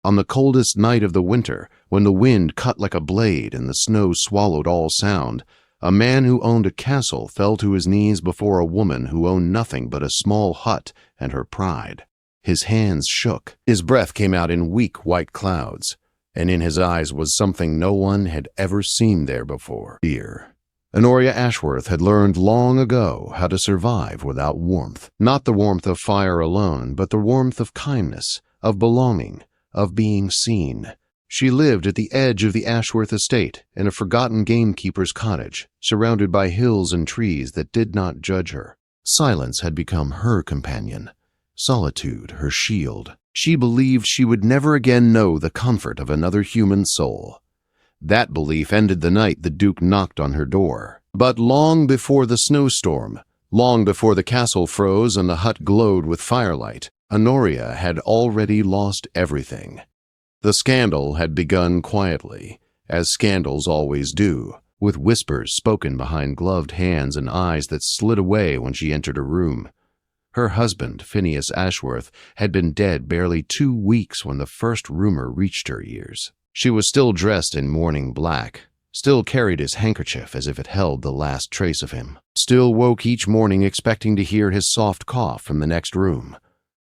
On the coldest night of the winter, when the wind cut like a blade and the snow swallowed all sound, a man who owned a castle fell to his knees before a woman who owned nothing but a small hut and her pride. His hands shook, his breath came out in weak white clouds, and in his eyes was something no one had ever seen there before: fear. Honoria Ashworth had learned long ago how to survive without warmth. Not the warmth of fire alone, but the warmth of kindness, of belonging, of being seen. She lived at the edge of the Ashworth estate, in a forgotten gamekeeper's cottage, surrounded by hills and trees that did not judge her. Silence had become her companion, solitude her shield. She believed she would never again know the comfort of another human soul. That belief ended the night the Duke knocked on her door. But long before the snowstorm, long before the castle froze and the hut glowed with firelight, Honoria had already lost everything. The scandal had begun quietly, as scandals always do, with whispers spoken behind gloved hands and eyes that slid away when she entered a room. Her husband, Phineas Ashworth, had been dead barely 2 weeks when the first rumor reached her ears. She was still dressed in mourning black, still carried his handkerchief as if it held the last trace of him, still woke each morning expecting to hear his soft cough from the next room.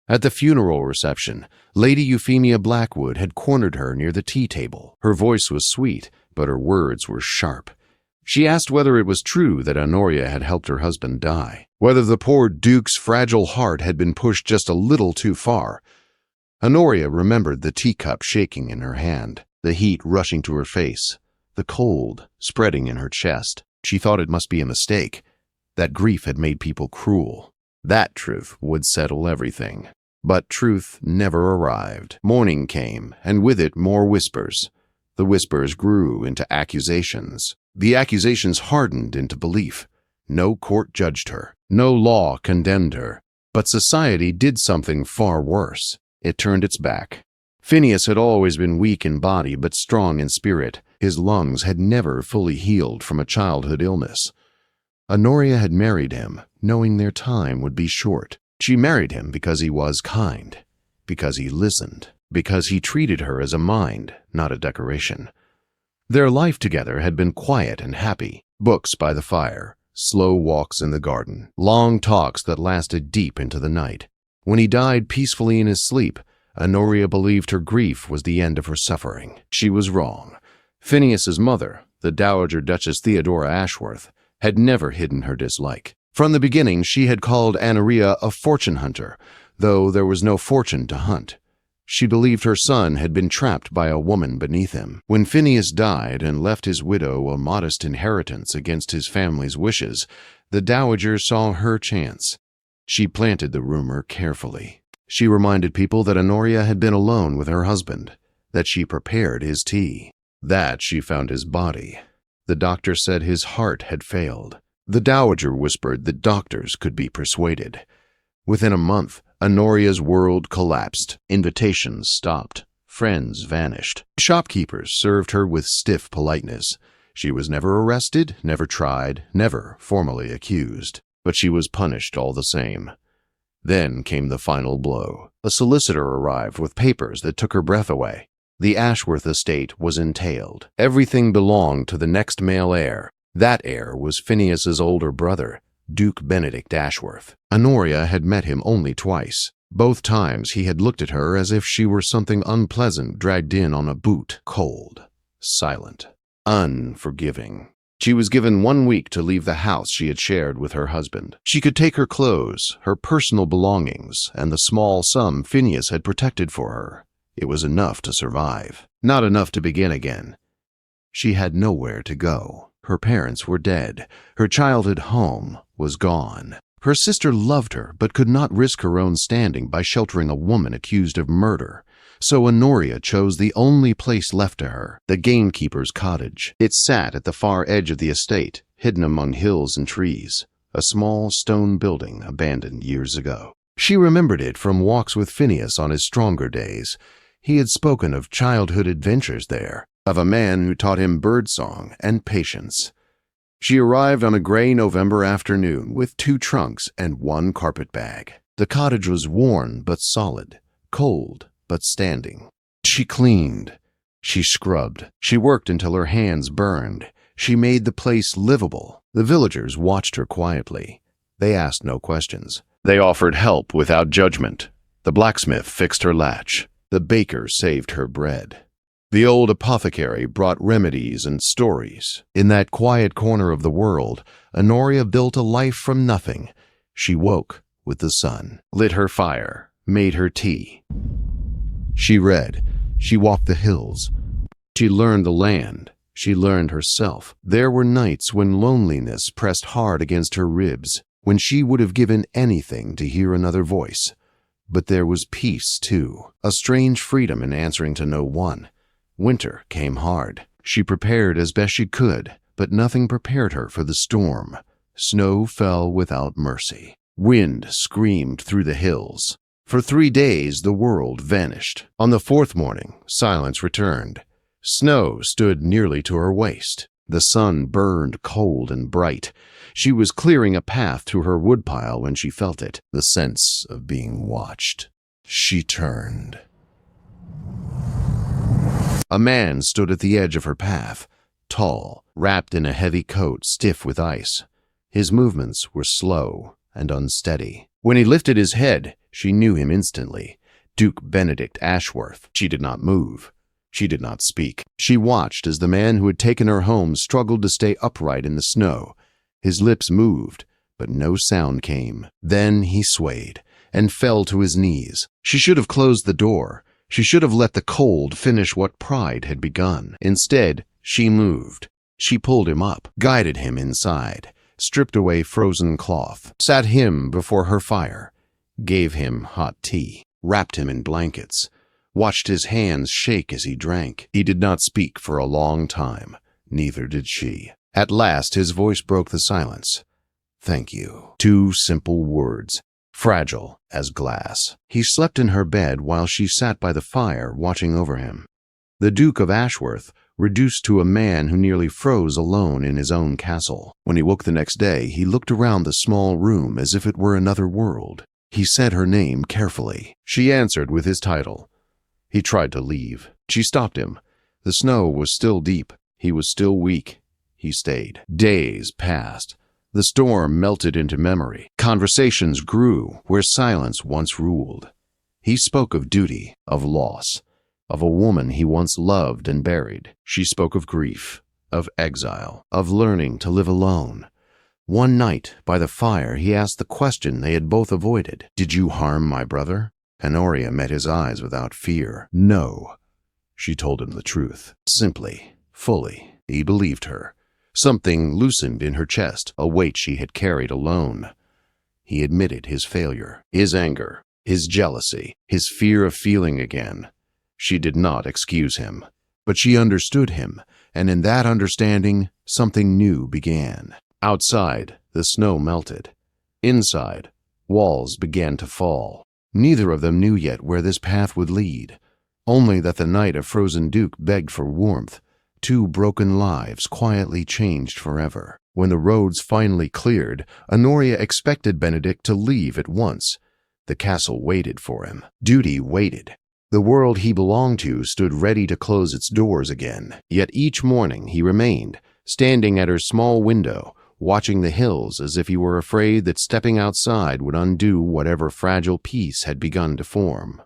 At the funeral reception, Lady Euphemia Blackwood had cornered her near the tea table. Her voice was sweet, but her words were sharp. She asked whether it was true that Honoria had helped her husband die, whether the poor Duke's fragile heart had been pushed just a little too far. Honoria remembered the teacup shaking in her hand, the heat rushing to her face, the cold spreading in her chest. She thought it must be a mistake, that grief had made people cruel. That truth would settle everything. But truth never arrived. Morning came, and with it more whispers. The whispers grew into accusations. The accusations hardened into belief. No court judged her. No law condemned her. But society did something far worse. It turned its back. Phineas had always been weak in body but strong in spirit. His lungs had never fully healed from a childhood illness. Honoria had married him, knowing their time would be short. She married him because he was kind, because he listened, because he treated her as a mind, not a decoration. Their life together had been quiet and happy. Books by the fire, slow walks in the garden, long talks that lasted deep into the night. When he died peacefully in his sleep, Honoria believed her grief was the end of her suffering. She was wrong. Phineas's mother, the Dowager Duchess Theodora Ashworth, had never hidden her dislike. From the beginning, she had called Honoria a fortune hunter, though there was no fortune to hunt. She believed her son had been trapped by a woman beneath him. When Phineas died and left his widow a modest inheritance against his family's wishes, the Dowager saw her chance. She planted the rumor carefully. She reminded people that Honoria had been alone with her husband, that she prepared his tea, that she found his body. The doctor said his heart had failed. The Dowager whispered that doctors could be persuaded. Within a month, Honoria's world collapsed. Invitations stopped. Friends vanished. Shopkeepers served her with stiff politeness. She was never arrested, never tried, never formally accused. But she was punished all the same. Then came the final blow. A solicitor arrived with papers that took her breath away. The Ashworth estate was entailed. Everything belonged to the next male heir. That heir was Phineas's older brother, Duke Benedict Ashworth. Honoria had met him only twice. Both times he had looked at her as if she were something unpleasant dragged in on a boot, cold, silent, unforgiving. She was given 1 week to leave the house she had shared with her husband. She could take her clothes, her personal belongings, and the small sum Phineas had protected for her. It was enough to survive, not enough to begin again. She had nowhere to go. Her parents were dead. Her childhood home was gone. Her sister loved her, but could not risk her own standing by sheltering a woman accused of murder. So Honoria chose the only place left to her, the gamekeeper's cottage. It sat at the far edge of the estate, hidden among hills and trees, a small stone building abandoned years ago. She remembered it from walks with Phineas on his stronger days. He had spoken of childhood adventures there, of a man who taught him birdsong and patience. She arrived on a gray November afternoon with 2 trunks and 1 carpet bag. The cottage was worn but solid, cold but standing. She cleaned. She scrubbed. She worked until her hands burned. She made the place livable. The villagers watched her quietly. They asked no questions. They offered help without judgment. The blacksmith fixed her latch. The baker saved her bread. The old apothecary brought remedies and stories. In that quiet corner of the world, Honoria built a life from nothing. She woke with the sun, lit her fire, made her tea. She read. She walked the hills. She learned the land. She learned herself. There were nights when loneliness pressed hard against her ribs, when she would have given anything to hear another voice. But there was peace, too, a strange freedom in answering to no one. Winter came hard. She prepared as best she could, but nothing prepared her for the storm. Snow fell without mercy. Wind screamed through the hills. For 3 days the world vanished. On the 4th morning, silence returned. Snow stood nearly to her waist. The sun burned cold and bright. She was clearing a path through her woodpile when she felt it, the sense of being watched. She turned. A man stood at the edge of her path, tall, wrapped in a heavy coat stiff with ice. His movements were slow and unsteady. When he lifted his head, she knew him instantly. Duke Benedict Ashworth. She did not move. She did not speak. She watched as the man who had taken her home struggled to stay upright in the snow. His lips moved, but no sound came. Then he swayed and fell to his knees. She should have closed the door. She should have let the cold finish what pride had begun. Instead, she moved. She pulled him up, guided him inside, stripped away frozen cloth, sat him before her fire, gave him hot tea, wrapped him in blankets, watched his hands shake as he drank. He did not speak for a long time. Neither did she. At last, his voice broke the silence. "Thank you." 2 simple words, fragile as glass. He slept in her bed while she sat by the fire watching over him. The Duke of Ashworth, reduced to a man who nearly froze alone in his own castle. When he woke the next day, he looked around the small room as if it were another world. He said her name carefully. She answered with his title. He tried to leave. She stopped him. The snow was still deep. He was still weak. He stayed. Days passed. The storm melted into memory. Conversations grew where silence once ruled. He spoke of duty, of loss, of a woman he once loved and buried. She spoke of grief, of exile, of learning to live alone. One night, by the fire, he asked the question they had both avoided. "Did you harm my brother?" Honoria met his eyes without fear. "No." She told him the truth. Simply, fully. He believed her. Something loosened in her chest, a weight she had carried alone. He admitted his failure, his anger, his jealousy, his fear of feeling again. She did not excuse him, but she understood him, and in that understanding, something new began. Outside, the snow melted. Inside, walls began to fall. Neither of them knew yet where this path would lead, only that the night a frozen duke begged for warmth. 2 broken lives quietly changed forever. When the roads finally cleared, Honoria expected Benedict to leave at once. The castle waited for him. Duty waited. The world he belonged to stood ready to close its doors again. Yet each morning he remained, standing at her small window, watching the hills as if he were afraid that stepping outside would undo whatever fragile peace had begun to form.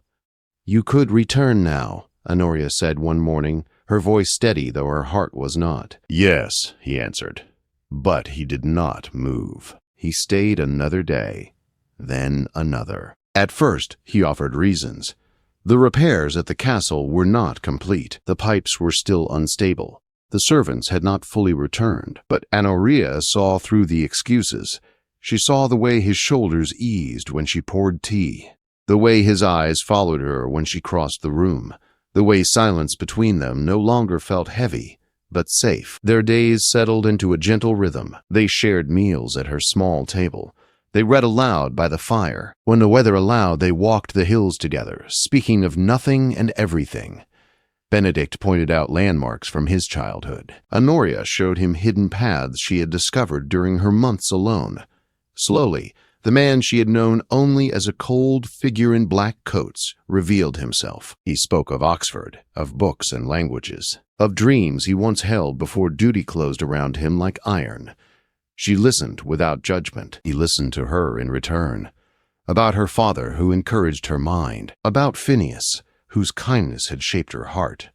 "You could return now," Honoria said one morning, her voice steady though her heart was not. "Yes," he answered. But he did not move. He stayed another day, then another. At first, he offered reasons. The repairs at the castle were not complete. The pipes were still unstable. The servants had not fully returned. But Honoria saw through the excuses. She saw the way his shoulders eased when she poured tea, the way his eyes followed her when she crossed the room, the way silence between them no longer felt heavy, but safe. Their days settled into a gentle rhythm. They shared meals at her small table. They read aloud by the fire. When the weather allowed, they walked the hills together, speaking of nothing and everything. Benedict pointed out landmarks from his childhood. Honoria showed him hidden paths she had discovered during her months alone. Slowly, The man she had known only as a cold figure in black coats revealed himself. He spoke of Oxford, of books and languages, of dreams he once held before duty closed around him like iron. She listened without judgment. He listened to her in return. About her father who encouraged her mind, about Phineas, whose kindness had shaped her heart,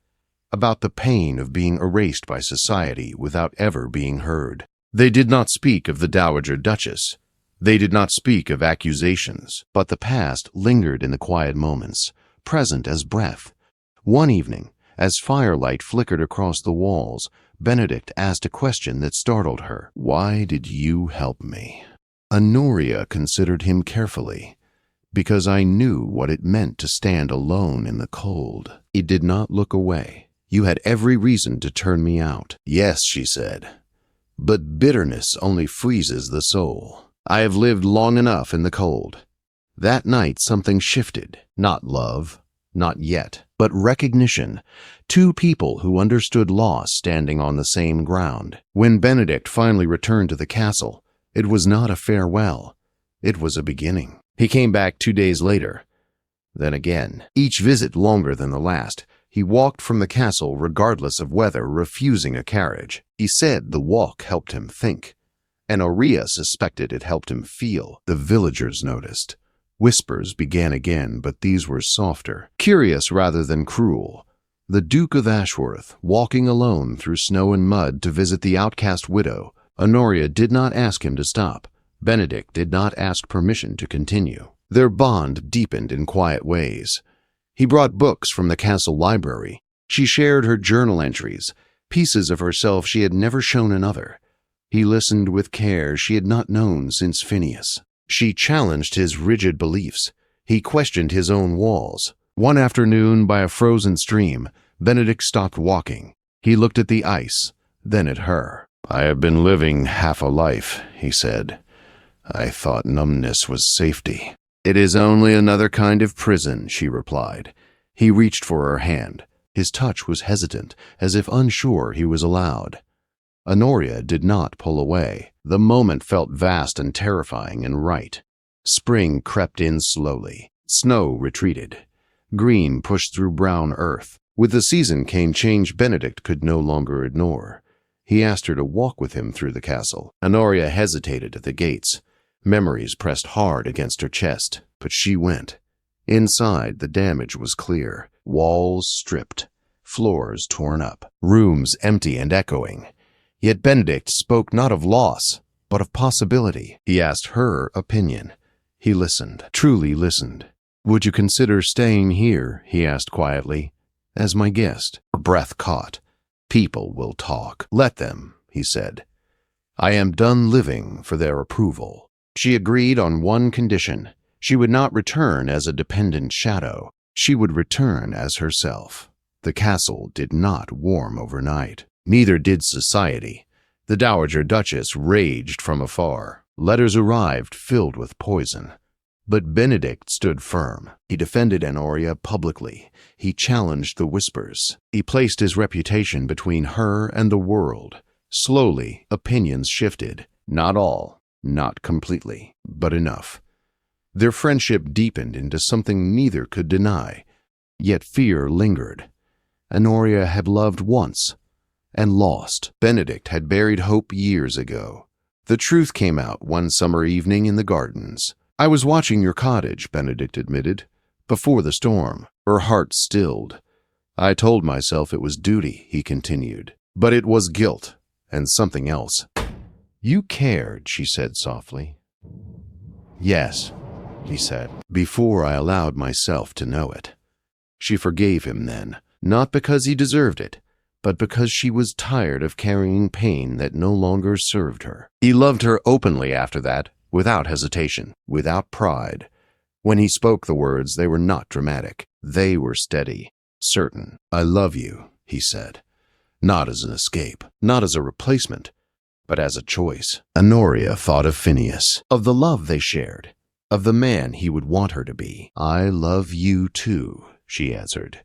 about the pain of being erased by society without ever being heard. They did not speak of the Dowager Duchess. They did not speak of accusations, but the past lingered in the quiet moments, present as breath. One evening, as firelight flickered across the walls, Benedict asked a question that startled her. "Why did you help me?" Honoria considered him carefully. "Because I knew what it meant to stand alone in the cold." He did not look away. "You had every reason to turn me out." "Yes," she said, "but bitterness only freezes the soul. I have lived long enough in the cold." That night something shifted. Not love, not yet, but recognition. Two people who understood loss standing on the same ground. When Benedict finally returned to the castle, it was not a farewell. It was a beginning. He came back 2 days later. Then again, each visit longer than the last. He walked from the castle regardless of weather, refusing a carriage. He said the walk helped him think, and Aurea suspected it helped him feel. The villagers noticed. Whispers began again, but these were softer, curious rather than cruel. The Duke of Ashworth, walking alone through snow and mud to visit the outcast widow. Honoria did not ask him to stop. Benedict did not ask permission to continue. Their bond deepened in quiet ways. He brought books from the castle library. She shared her journal entries, pieces of herself she had never shown another. He listened with care she had not known since Phineas. She challenged his rigid beliefs. He questioned his own walls. One afternoon, by a frozen stream, Benedict stopped walking. He looked at the ice, then at her. "I have been living half a life," he said. "I thought numbness was safety." "It is only another kind of prison," she replied. He reached for her hand. His touch was hesitant, as if unsure he was allowed. Honoria did not pull away. The moment felt vast and terrifying and right. Spring crept in slowly. Snow retreated. Green pushed through brown earth. With the season came change Benedict could no longer ignore. He asked her to walk with him through the castle. Honoria hesitated at the gates. Memories pressed hard against her chest, but she went. Inside, the damage was clear. Walls stripped, floors torn up, rooms empty and echoing. Yet Benedict spoke not of loss, but of possibility. He asked her opinion. He listened, truly listened. "Would you consider staying here," he asked quietly, "as my guest?" Her breath caught. "People will talk. Let them," he said. "I am done living for their approval." She agreed on one condition. She would not return as a dependent shadow. She would return as herself. The castle did not warm overnight. Neither did society. The Dowager Duchess raged from afar. Letters arrived filled with poison. But Benedict stood firm. He defended Honoria publicly. He challenged the whispers. He placed his reputation between her and the world. Slowly, opinions shifted. Not all, not completely, but enough. Their friendship deepened into something neither could deny. Yet fear lingered. Honoria had loved once and lost. Benedict had buried hope years ago. The truth came out one summer evening in the gardens. "I was watching your cottage," Benedict admitted, "before the storm." Her heart stilled. "I told myself it was duty," he continued, "but it was guilt and something else." "You cared," she said softly. "Yes," he said, "before I allowed myself to know it." She forgave him then, not because he deserved it, but because she was tired of carrying pain that no longer served her. He loved her openly after that, without hesitation, without pride. When he spoke the words, they were not dramatic. They were steady, certain. "I love you," he said, not as an escape, not as a replacement, but as a choice. Honoria thought of Phineas, of the love they shared, of the man he would want her to be. "I love you too," she answered.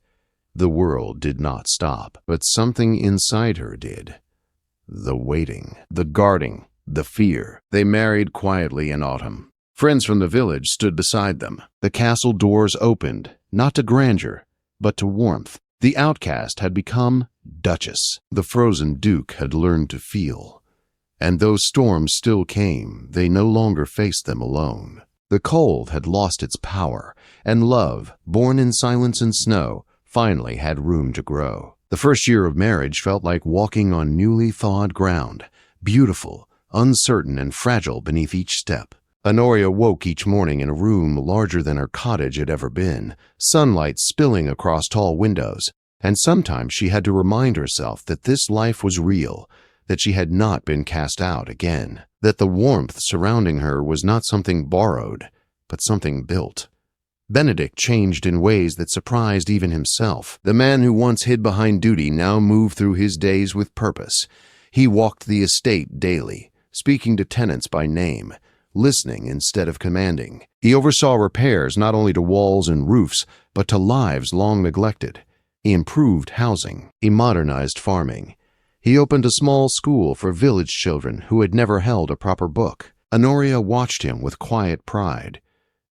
The world did not stop, but something inside her did. The waiting, the guarding, the fear. They married quietly in autumn. Friends from the village stood beside them. The castle doors opened, not to grandeur, but to warmth. The outcast had become Duchess. The frozen Duke had learned to feel. And though storms still came, they no longer faced them alone. The cold had lost its power, and love, born in silence and snow, finally had room to grow. The first year of marriage felt like walking on newly thawed ground, beautiful, uncertain, and fragile beneath each step. Honoria woke each morning in a room larger than her cottage had ever been, sunlight spilling across tall windows, and sometimes she had to remind herself that this life was real, that she had not been cast out again, that the warmth surrounding her was not something borrowed, but something built. Benedict changed in ways that surprised even himself. The man who once hid behind duty now moved through his days with purpose. He walked the estate daily, speaking to tenants by name, listening instead of commanding. He oversaw repairs not only to walls and roofs, but to lives long neglected. He improved housing. He modernized farming. He opened a small school for village children who had never held a proper book. Honoria watched him with quiet pride.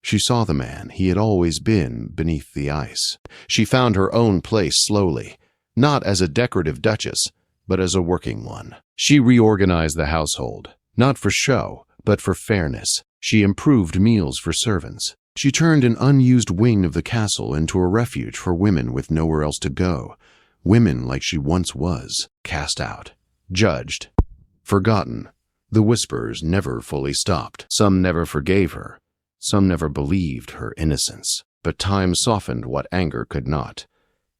She saw the man he had always been beneath the ice. She found her own place slowly, not as a decorative duchess, but as a working one. She reorganized the household, not for show, but for fairness. She improved meals for servants. She turned an unused wing of the castle into a refuge for women with nowhere else to go. Women like she once was, cast out, judged, forgotten. The whispers never fully stopped. Some never forgave her. Some never believed her innocence. But time softened what anger could not.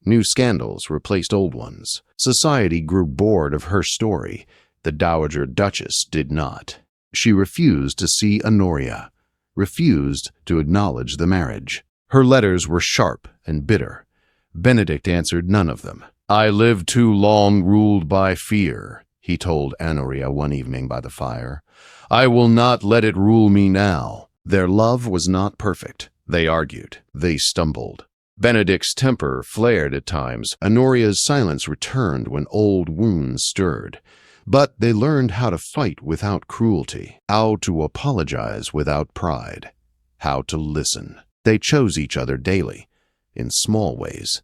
New scandals replaced old ones. Society grew bored of her story. The Dowager Duchess did not. She refused to see Honoria, refused to acknowledge the marriage. Her letters were sharp and bitter. Benedict answered none of them. "I lived too long ruled by fear," he told Honoria one evening by the fire. "I will not let it rule me now." Their love was not perfect. They argued. They stumbled. Benedict's temper flared at times. Honoria's silence returned when old wounds stirred. But they learned how to fight without cruelty, how to apologize without pride, how to listen. They chose each other daily, in small ways,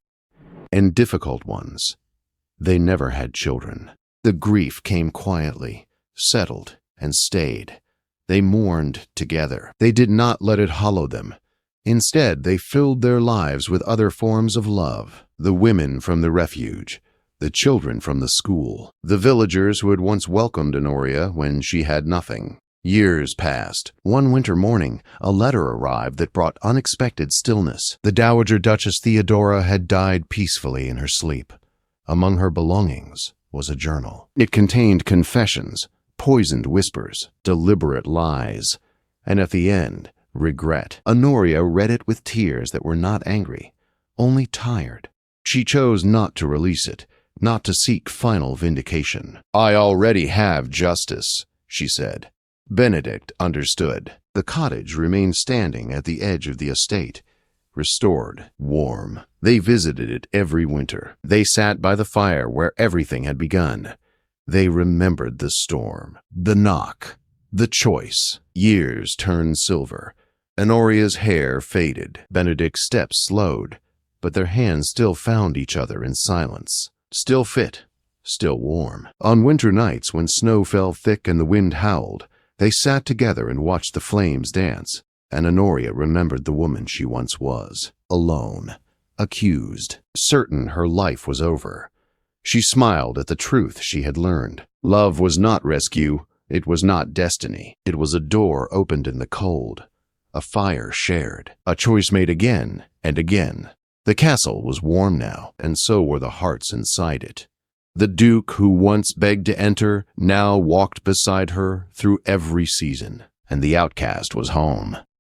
and difficult ones. They never had children. The grief came quietly, settled, and stayed. They mourned together. They did not let it hollow them. Instead, they filled their lives with other forms of love. The women from the refuge, the children from the school, the villagers who had once welcomed Honoria when she had nothing. Years passed. One winter morning, a letter arrived that brought unexpected stillness. The Dowager Duchess Theodora had died peacefully in her sleep. Among her belongings was a journal. It contained confessions, poisoned whispers, deliberate lies, and at the end, regret. Honoria read it with tears that were not angry, only tired. She chose not to release it, not to seek final vindication. "I already have justice," she said. Benedict understood. The cottage remained standing at the edge of the estate, restored, warm. They visited it every winter. They sat by the fire where everything had begun. They remembered the storm, the knock, the choice. Years turned silver. Honoria's hair faded. Benedict's steps slowed, but their hands still found each other in silence. Still fit, still warm. On winter nights when snow fell thick and the wind howled, they sat together and watched the flames dance, and Honoria remembered the woman she once was. Alone, accused, certain her life was over. She smiled at the truth she had learned. Love was not rescue. It was not destiny. It was a door opened in the cold, a fire shared, a choice made again and again. The castle was warm now, and so were the hearts inside it. The Duke who once begged to enter now walked beside her through every season, and the outcast was home.